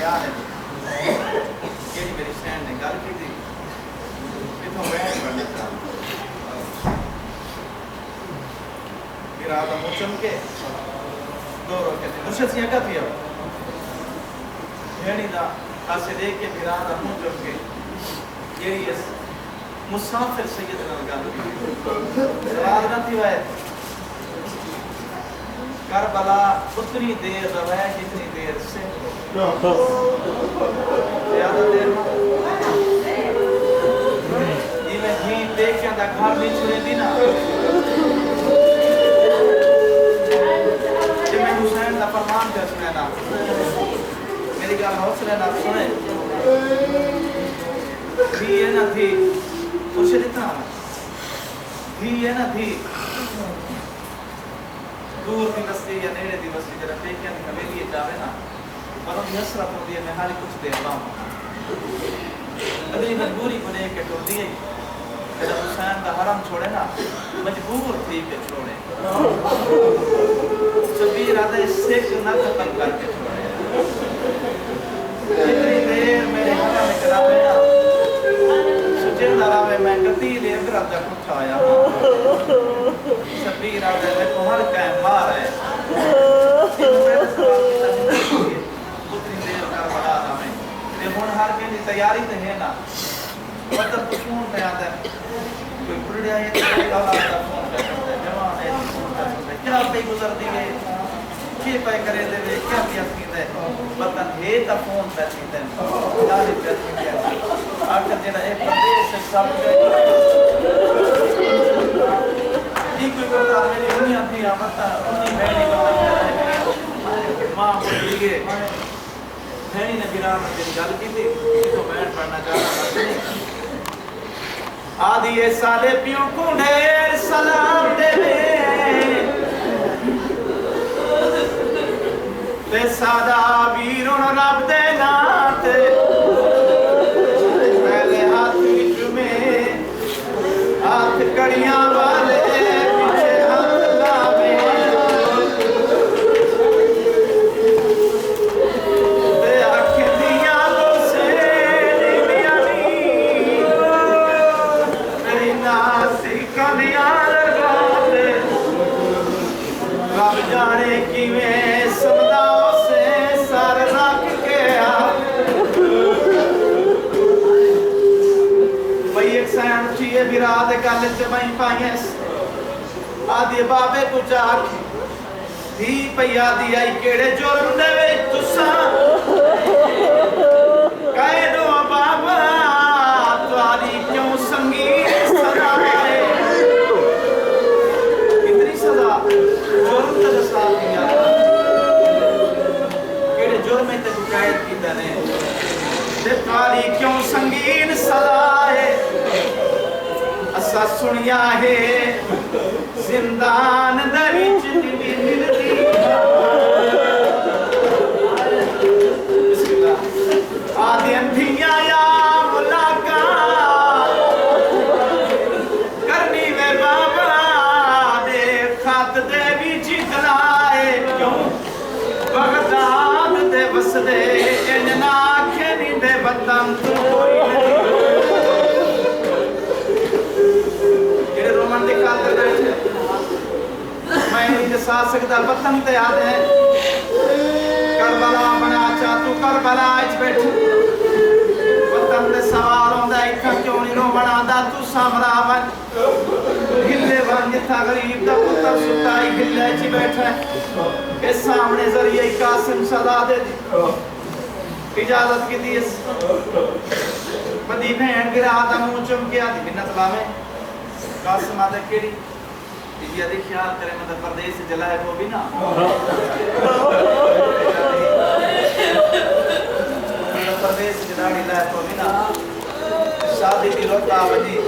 تیار ہے کہ میری سین نے گل کی تھی اتوں بہن پڑھنا چاہتا میرا آدم وہ چمکے دو روکے تھے مرشد سی اگا تھی اب بہنی دا آسے دیکھ کے میرا آدم وہ چمکے یہی اس مسافر سیدنا گل کی سوال نہ تھی وہ کربلا اتنی دیر رہے جتنی دیر سے زیادہ دیر یہ میں جھین دیکھ کے اندھا گھر نہیں چھوڑے دی نا جب میں حسین دا فرمان کر سنے نا میری گال حوصلے نا سنے بھی یہ نہ تھی مرشد اتنا بھی یہ نہ تھی دور دی بستی یا نیڑے دی بستی جرہ پیکیاں دی حویلی جاوے نا بلوں دی حسرت ہوتی ہے میں حالی کچھ دیر باؤں اگلی مجبوری کو لے کے ٹھوڑ دیئے جب حسین کا حرم چھوڑے نا مجبور تھی کہ چھوڑے شبیر آدھے سکھ نہ ختم کر کے چھوڑے اتنی دیر میرے حرم میں کراوے نا سجل دراوے میں قتیل اگرہ تک اٹھایا شبیر آدھے میں کو ہر کہیں مار ہے اتنی دیر کر بڑا تھا میں ہون ہر کے لیے تیاری تو ہے نا مطلب تو فون پہ آتا ہے کوئی پڑھڑیا ہے تو کوئی آتا فون پہ کرتا ہے جوان ہے تو فون پہ کرتا ہے کیا پہ گزر دی گئے کیا پہ کرے دے گئے کیا پہ سکید ہے بطن ہے تا فون پہ سکید ہے جاری پہ سکید ہے آخر جنہ ایک پردیش سے سب گئے یہ کوئی کرتا میری دنیا تھی آمدتا انہی بہنی بطن کر رہے ہیں ماں کو دیگے بہنی نے بیران میں دن گل کی تھی تو بہن پڑھنا چاہتا نہیں آدھی سالے پیوں کو ڈھیر سلام دے تے سادہ بیرون رب دے ناتے پہلے ہاتھ وچ میں ہاتھ کڑیاں والے پیچھے ہاتھ لاوے تے آنکھیں دیاں تو سے نیمیانی میری ناسی کمیاں لگا دے رب جانے کی میں سمداؤں سے سر رکھ کے بھئی ایک سین چیئے بھی رات گالے سے بھئی پائیں آدھی بابے کو چاک بھی پئی آدھی آئی کیڑے جرم دے وے تساں کہے دو بابا تواری کیوں سنگین سزا ہے اتنی سزا جرم تے دسا دیا کیڑے جرم تے کو قید کی دنے تواری کیوں سنگین سزا ہے اسا سنیا ہے زندان دریچ دی ملتی بسم اللہ آدھی انتھیاں یا ملاقات کرنی میں بابا دے خط دے بھی جتلائے کیوں بغداد دے بس دے اننا کھینی دے بطن تو کوئی نہیں یہ رومن دکھاتے بیٹھے میں نہیں جسا سکتا بطن تے آدھے ہیں کربلا بنا چاہ تو کربلا اچ بیٹھے بطن تے سوال ہوں دا ایک کیوں نہیں رو بنا دا تو سامرا بن گلے بن جتھا غریب دا پتر سٹائی گلے اچھی بیٹھے کہ سامنے ذریعہ قاسم صدا دے دی اجازت کی دیس بدی بہن گرا آدم اونچم کیا دی بنت باویں قاسم آدھے کیڑی یہ آدھے خیال کرے مدر پردیس سے جلائے وہ بھی نا مدر پردیس سے جلاڑی لائے وہ بھی نا شادی کی روتا آبادی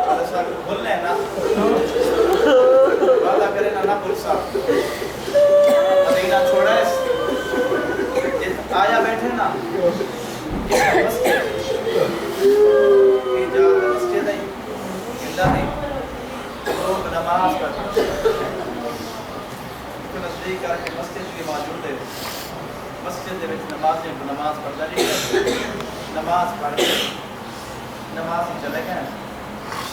آدھے ساکر بھول لیں نا وعدہ کرے نا نا بھول مدینہ چھوڑا ہے آیا بیٹھے نا مسجد اجازت مسجد ہے اللہ نہیں لوگ نماز پڑھتے نزدیک آ کے مسجد کی موجود ہے مسجد دے وچ نمازیں کو نماز پڑھدا جی نماز پڑھ کے نماز ہی چلے گئے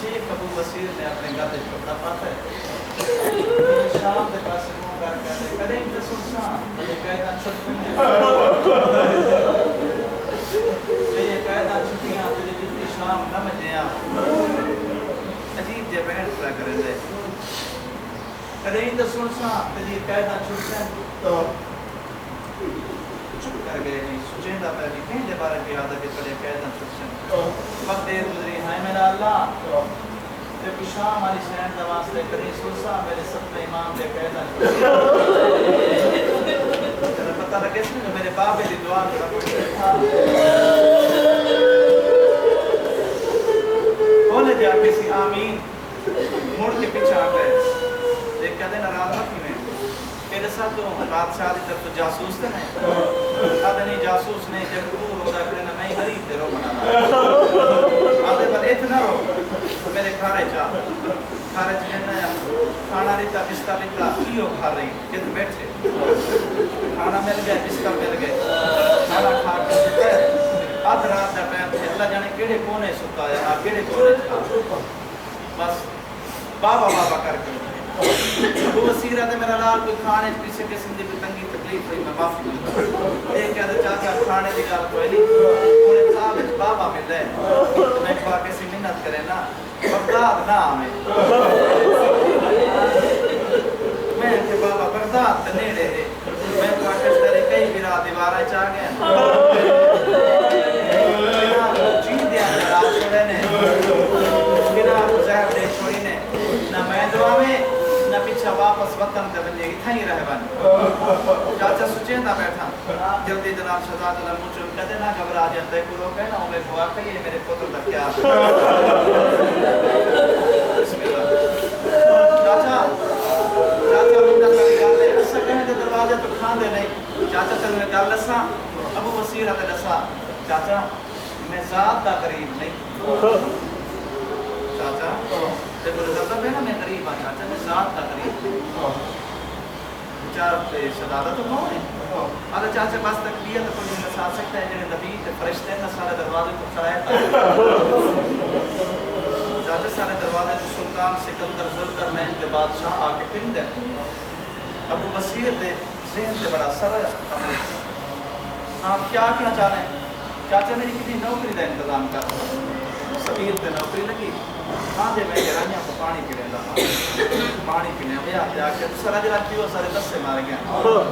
شیخ ابو بصیر نے اپنے گھر وچ کپڑا پاتا ہے شام دے پاسے منہ کر کے کدے تے سنسا یہ قاعدہ چھٹیاں یہ قاعدہ چھٹیاں تے جتنی شام نہ مجیاں عجیب جے بہن پڑا کرے دے کدے تے سنسا تے یہ قاعدہ چھٹیاں تو چپ کر گئے نہیں سوچیں دا پہلے کہیں دے بارے کی عادت پڑے قاعدہ چھٹیاں وقت دیر گزری ہے میرا اللہ تے شام والی شہر دا واسطے کرے سنسا میرے سب امام دے قاعدہ چھٹیاں پتہ لگے سی میرے بابے دی دعا کرا بولے جا کسی آمین مڑ کے پیچھے آ گئے دیکھ کہتے ہیں ناراض مت میں میرے ساتھ تو بادشاہ کی طرف جاسوس تھے نہیں آدھے جاسوس نے جب دور ہوتا ہے کہ میں غریب تیرو بنانا آدھے پر اتنا رو میرے کھارے جا کھارے جانا ہے کھانا لیتا بستر لیتا کیوں کھا رہی کت بیٹھے کھانا مل گیا بستر مل گئے کھانا کھا کے آدھ رات کا ٹائم تھے اللہ جانے کیڑے کونے ستا ہے کیڑے کونے تھا بس بابا بابا کر کے ابو بصیر ہے میرا لال کوئی کھانے پیچھے قسم کی تنگی تکلیف ہوئی میں معافی ایک کہتے چاچا کھانے کی گل کوئی نہیں انہیں صاحب بابا ملے میں کھا کسی محنت کرے نا بغداد نہ آمیں میں کہ بابا بغداد نیڑے دے میں کھا کے تیرے کئی برا دیوارہ چاہ گئے چین دیا رات چھوڑے نے بنا زہر دے چھوڑی نے نہ میں دعا میں نہ پیچھا واپس وطن تے بنے اتھا ہی رہ بن چاچا سوچیں نہ بیٹھا جلدی جناب شہزاد اللہ مجھے کہتے نہ گھبرا جاتے کو لوگ کہنا ہوں میں دعا کہیے میرے پتر تک کیا بسم اللہ چاچا مجھے کری گل ہے ایسا کہیں دے دروازے تو کھان دے نہیں چاچا تک میں گل لسا ابو بصیر ہے لسا چاچا میں ذات دا غریب نہیں چاچا تے بولے زیادہ ہے نا میں غریب ہوں چاچا میں ذات دا غریب چار شہادت تو کون ہے آدھا چاچا بس تکبیت تو نہیں نسا سکتا ہے جنہیں نبی تے فرشتے ہیں سارے دروازے کو کھڑائے چاچا سارے دروازے تو سلطان سکندر ذوالقرنین کے بادشاہ آکے پھند ہے ابو بصیر دے ذہن سے بڑا سر ہے آپ کیا کہنا چاہ رہے ہیں چاچا میری کتنی نوکری دا انتظام کر سبیر تے نوکری لگی ہاں دے میں گرانیاں کو پانی پینے لگا پانی پینے میں آتے آکے سارا جلہ پیو سارے دس سے مارے گئے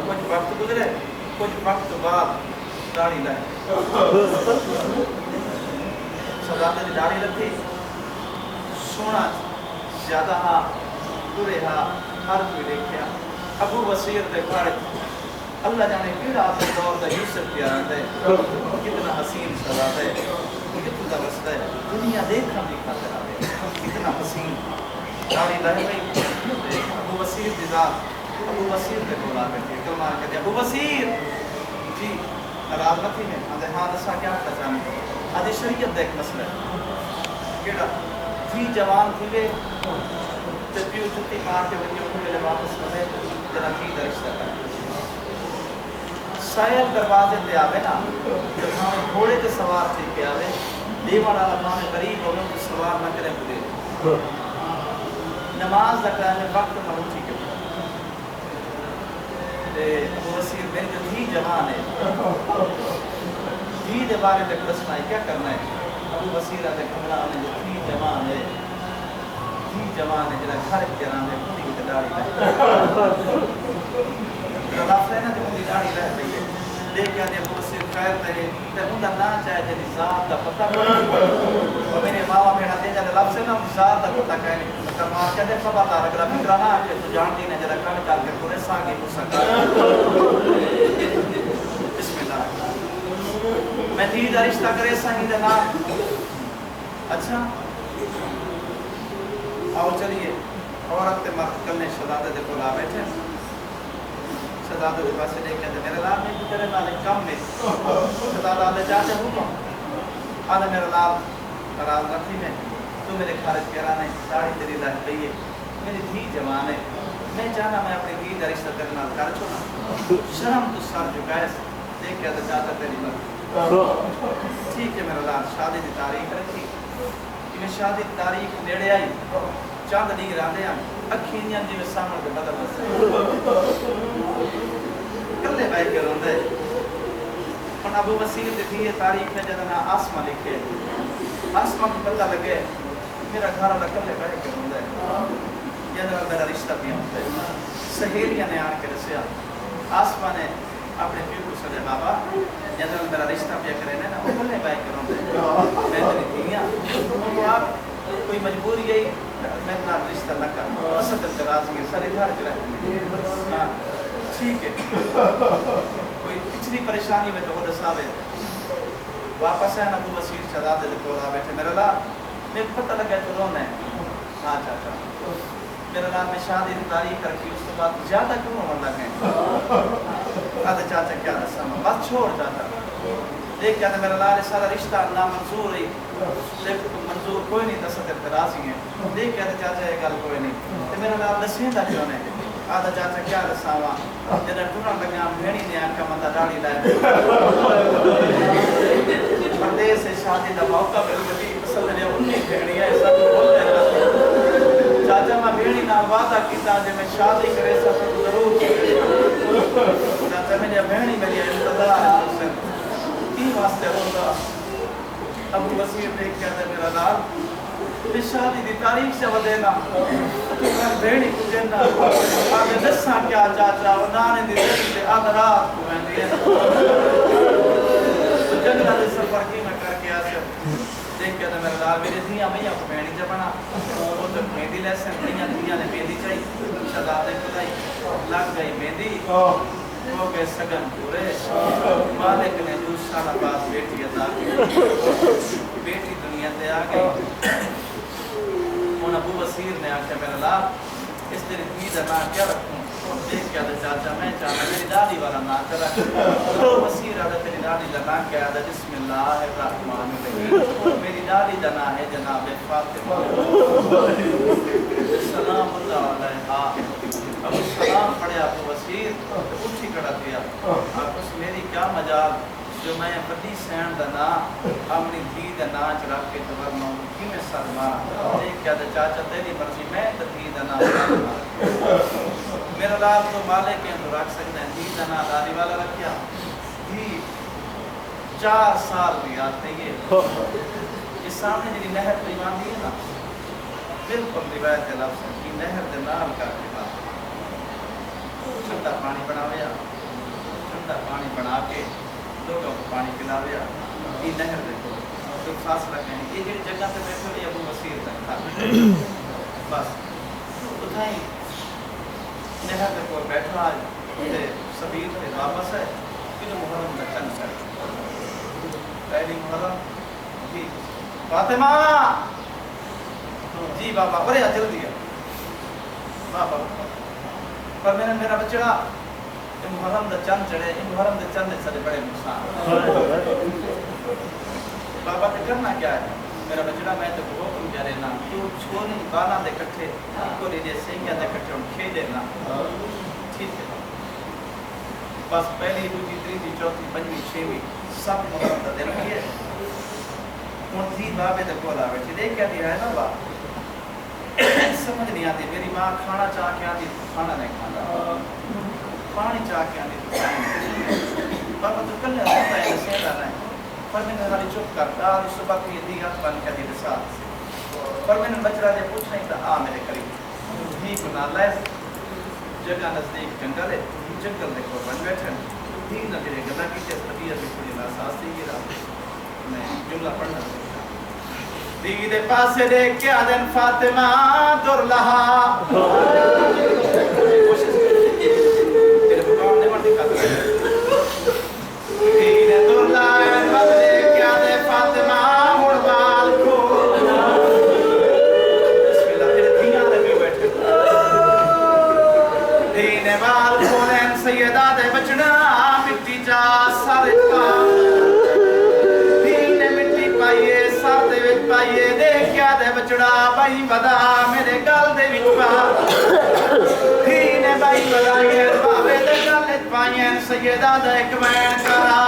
کچھ وقت گزرے کچھ وقت بعد داڑھی لائے سزادہ دی داڑھی لگتی سونا زیادہ ہاں پورے ہاں ہر کوئی دیکھیا ابو بصیر دے کھاڑے اللہ جانے کیڑا آپ دور دا یوسف پیارا ہے کتنا حسین سزادہ ہے کتنا رستہ ہے دنیا دیکھا بھی خاطر آئے کتنا حسین داڑھی لائے بھئی ابو بصیر دی ذات ابو بصیر دے بولا کرتے کلمہ کہتے ابو بصیر جی ناراض نہ تھی میں آدھے ہاں دسا کیا خزانے آدھے شریعت دا ایک مسئلہ ہے کیڑا تھی جوان تھی لے چپیو چتی مار کے بچے اٹھے لے واپس کرے جنا کی درشتہ کر سائل دروازے تے آوے نا ہمیں گھوڑے تے سوار تھی کے آوے دیوانا ہمیں غریب ہو گئے سوار نہ کرے پورے نماز دکھانے وقت مروچی کے ابو بصیر میری جو دھی جوان ہے دھی دے بارے تک رسنا ہے کیا کرنا ہے ابو بصیر آتے کمرہ آنے جو دھی جوان ہے جنہا گھر جنہا میں پوری کی داڑھی لائے رلاف لینا جو پوری داڑھی لائے پہلے دیکھ آدھے ابو بصیر خیر ترے تے ہندہ نہ چاہے جنہی ذات دا پتہ پڑھا اور میرے ماما میرا دے جانے لفظ ہے نا ذات دا پتہ کہنے کرمار کہتے خبردار اگر اپنی گرانا آکے تو جانتی نے جنہا کھانے چال کے پورے سانگی پوسا کر بسم اللہ میں دھی دا رشتہ کرے سانگی دا نام اچھا آؤ چلیے عورت تے مرد کرنے شہزادے دے بلا بیٹھے شہزادے دے پاسے لے کے میرے لال میں تیرے نال کم میں شہزادہ دے چاچے حکم آدھے میرے لال ناراض رکھی میں تو میرے خارج کرانے داڑھی تیری لگ گئی ہے میری دھی جوان ہے میں چاہنا میں اپنی دھی دا رشتہ کرنا کر چھوڑا شرم تو سر جھکائے دیکھ کے چاچا تیری مرضی ٹھیک ہے میرا لال شادی کی تاریخ رکھی میں شادی کی تاریخ نیڑے آئی چاند نہیں گراندے ہیں اکھینیاں جی میں سامنے کے بدل بس کلے بھائی کے روندے اور ابو وسیل دیکھی یہ تاریخ ہے جدنا آسمہ لکھے آسمہ کو پتہ لگے میرا گھر والا کلے بھائی کے روندے جدنا میرا رشتہ بھی ہوتا ہے سہیلیاں نے آن کے رسیا آسمہ نے اپنے پیو کو سدے بابا جدنا میرا رشتہ بھی کرے نا وہ کلے بھائی کے روندے میں تیری دھیاں وہ آپ کوئی مجبوری ہے میں اپنا رشتہ نہ کر اصل اعتراض کے سارے گھر کے رہتے ٹھیک ہے کوئی پچھلی پریشانی میں تو وہ دساوے واپس ہے ابو وسیل شہزادے دے کول آ بیٹھے میرا لا میرے کو پتہ لگا تو رونا ہے ہاں چاچا میرا لا میں شادی کی تاریخ رکھی اس کے بعد زیادہ کیوں ہونے لگے آدھے چاچا کیا دسا بس چھوڑ چاچا دیکھ کیا میرا لال سارا رشتہ نامنظور ہے دیکھ منظور کوئی نہیں دس اعتراض ہی ہے دیکھ کیا چاچا یہ گل کوئی نہیں تو میرا لال دسیں دا کیوں نہیں آدھا چاچا کیا دساواں جدہ ٹرن لگا بھیڑی نے آنکھا مندہ ڈاڑی لائے پردیس سے شادی دا موقع مل گئی اصل نے انہیں بھیڑی ہے سب بول رہے ہیں چاچا میں بھیڑی نہ وعدہ کیتا جے میں شادی کرے سب ضرور چاچا میں نے بھیڑی میری انتظار ہے حسین کی واسطے ہوتا ابو وسیل دیکھ کیا تھا میرا لال میں شادی دی تاریخ سے ودینا میں بھیڑی کو جنہ آگے دساں کیا چاچا و نانے دی زندگی دے آدھ رات کو میں دیئے تو جنگلہ دے سفر کی میں کر کے آسے دیکھ کیا تھا میرا لال میرے دھیاں میاں کو بھیڑی جب بنا وہ تو مہندی لیسن دھیاں نے مہندی چاہی شہزادے کلائی لگ گئی مہندی ہو گئے سگن پورے مالک نے 2 سال بعد بیٹی عطا کی بیٹی دنیا تے آ گئی ان ابو وسیل نے آکھا میرا لال اس تیری دھی دا نام کیا رکھوں دیکھ کیا تھا چاچا میں چاہتا میری دادی والا نام کیا رکھوں ابو وسیل آدھا تیری دادی دا نام کیا آدھا بسم اللہ الرحمن الرحیم میری دادی دا نام ہے جناب فاطمہ سلام اللہ علیہ ابو سلام پڑھے ابو وسیل اٹھی کڑا دیا آپ اس میری کیا مجال جو میں پتی سین دنا اپنی دھی دنا چرا کے تورنوں کی میں سرما دیکھ کیا دے چاچا تیری مرضی میں دھی دنا میرا لال تو مالک ہیں تو رکھ سکتے ہیں دھی دنا داری والا رکھیا دھی 4 سال بھی آتے یہ اس سامنے جنہی نہر تو ایمان دی ہے نا بالکل روایت لفظ ہے کہ نہر دے نال کر کے بعد ٹھنڈا پانی بنا کے لوگوں کو پانی پلاویا یہ نہر دیکھو کوئی فاصلہ کہیں یہ جڑی جگہ سے بیٹھو یہ ابو وسیل تک تھا بس اتھائیں نہر دیکھو بیٹھا یہ سبیل سے واپس ہے کہ محرم کا چند کر پہلی محرم جی فاطمہ جی بابا بڑے اجل دیا بابا پر میں نے میرا بچڑا محرم دا چند چڑھے محرم دا چند سے بڑے نقصان بابا تے کرنا کیا ہے میرا بچڑا میں تو حکم کیا رہنا تو چھوڑی بانا دے کٹھے کو لیجے سینگیا دے کٹھے ہم کھے دینا ٹھیک ہے بس پہلی دوسری تیسری چوتھی پنجویں چھویں سب محرم دا دن کیے ہوں تھی بابے دے کول آوے تھی دیکھ کیا دی ہے نا با سمجھ نہیں آتی میری ماں کھانا چاہ کے آتی کھانا نہیں کھانا پانی چاہ کے آنے تو پانی بابا تو کل ہوتا ہے سیدھا نہیں پر میں نے ہماری چپ کرتا آدھی صبح کی یہ دیگات بن کے دیدے ساتھ پر میں نے بچرا دے پوچھ نہیں تھا میرے قریب بھی کو نہ لائے جگہ نزدیک جنگل ہے جنگل دیکھو بن بیٹھے بھی نہ تیرے گلا کی تیز طبیعت بھی تھوڑی ناساس دی گی رہا میں جملہ پڑھنا دیگی دے پاسے دیکھ کے آدن فاطمہ در لہا بچڑا بائی بدا میرے گل دے وچ پا تھی نے بائی بدا یہ بابے دے گل وچ پائیں سیدہ دا ایک وین کرا